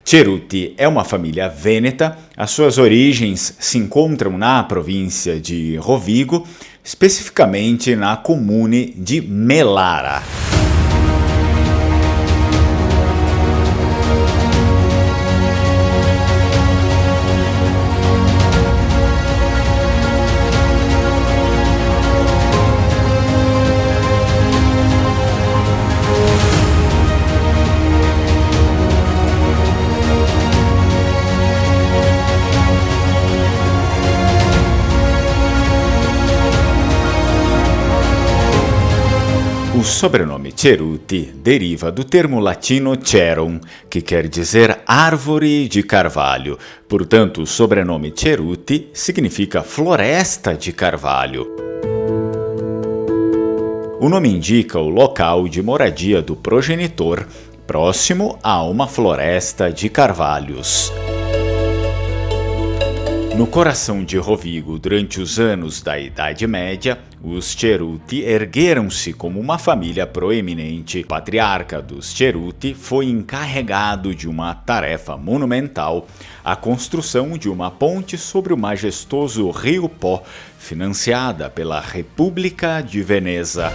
Cerutti é uma família vêneta. As suas origens se encontram na província de Rovigo, especificamente na comune de Melara. O sobrenome Cerutti deriva do termo latino cerum, que quer dizer árvore de carvalho. Portanto, o sobrenome Cerutti significa floresta de carvalho. O nome indica o local de moradia do progenitor, próximo a uma floresta de carvalhos. No coração de Rovigo, durante os anos da Idade Média, os Cerutti ergueram-se como uma família proeminente. O patriarca dos Cerutti foi encarregado de uma tarefa monumental, a construção de uma ponte sobre o majestoso rio Po, financiada pela República de Veneza.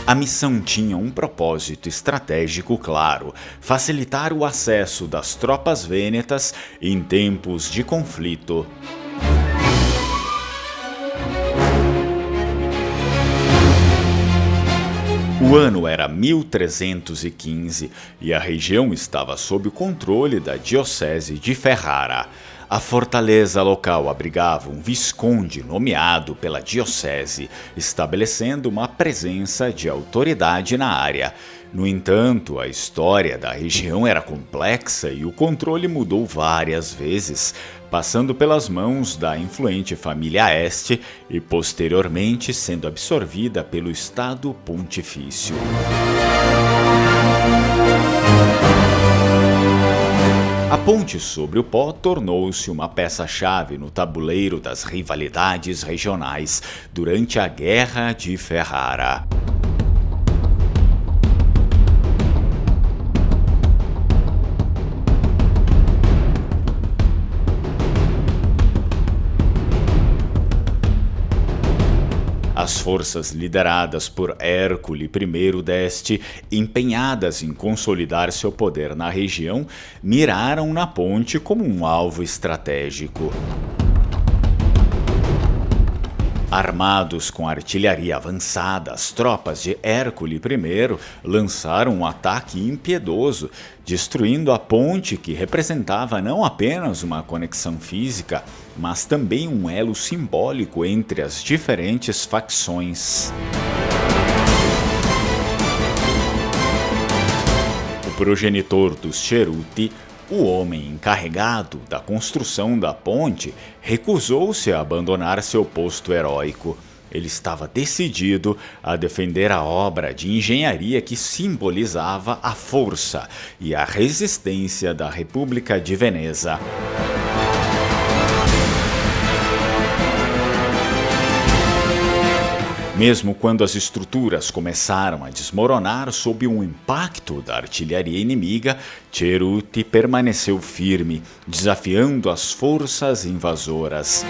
A missão tinha um propósito estratégico claro: facilitar o acesso das tropas vênetas em tempos de conflito. O ano era 1315 e a região estava sob o controle da Diocese de Ferrara. A fortaleza local abrigava um visconde nomeado pela diocese, estabelecendo uma presença de autoridade na área. No entanto, a história da região era complexa e o controle mudou várias vezes, passando pelas mãos da influente família Este e posteriormente sendo absorvida pelo Estado Pontifício. A ponte sobre o Po tornou-se uma peça-chave no tabuleiro das rivalidades regionais durante a Guerra de Ferrara. As forças lideradas por Hércules I d'Este, empenhadas em consolidar seu poder na região, miraram na ponte como um alvo estratégico. Armados com artilharia avançada, as tropas de Hércules I lançaram um ataque impiedoso, destruindo a ponte que representava não apenas uma conexão física, mas também um elo simbólico entre as diferentes facções. O progenitor dos Cerutti, o homem encarregado da construção da ponte, recusou-se a abandonar seu posto heróico. Ele estava decidido a defender a obra de engenharia que simbolizava a força e a resistência da República de Veneza. Mesmo quando as estruturas começaram a desmoronar sob o impacto da artilharia inimiga, Cerutti permaneceu firme, desafiando as forças invasoras.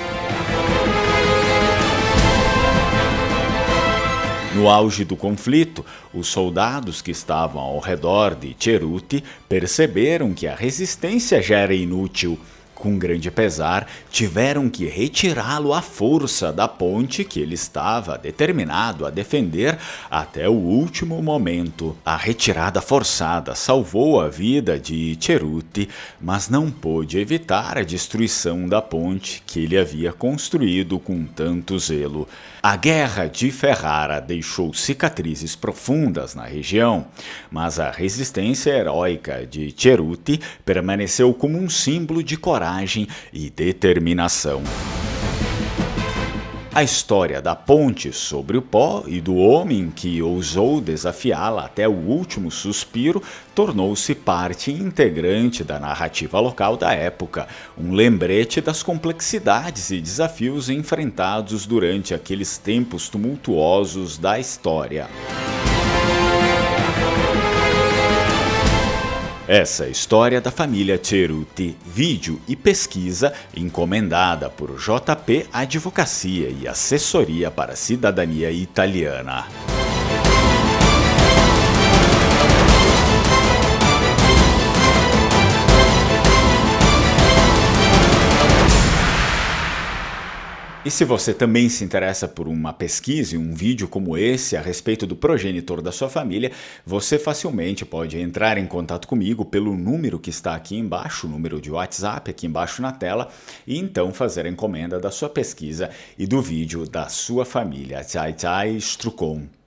No auge do conflito, os soldados que estavam ao redor de Cerutti perceberam que a resistência já era inútil. Com grande pesar, tiveram que retirá-lo à força da ponte que ele estava determinado a defender até o último momento. A retirada forçada salvou a vida de Cerutti, mas não pôde evitar a destruição da ponte que ele havia construído com tanto zelo. A Guerra de Ferrara deixou cicatrizes profundas na região, mas a resistência heróica de Cerutti permaneceu como um símbolo de coragem e determinação. A história da ponte sobre o pó e do homem que ousou desafiá-la até o último suspiro tornou-se parte integrante da narrativa local da época, um lembrete das complexidades e desafios enfrentados durante aqueles tempos tumultuosos da história. Essa é a história da família Cerutti, vídeo e pesquisa encomendada por JP Advocacia e Assessoria para a Cidadania Italiana. E se você também se interessa por uma pesquisa e um vídeo como esse a respeito do progenitor da sua família, você facilmente pode entrar em contato comigo pelo número que está aqui embaixo, o número de WhatsApp aqui embaixo na tela, e então fazer a encomenda da sua pesquisa e do vídeo da sua família. Tchai, tchai, Strucon.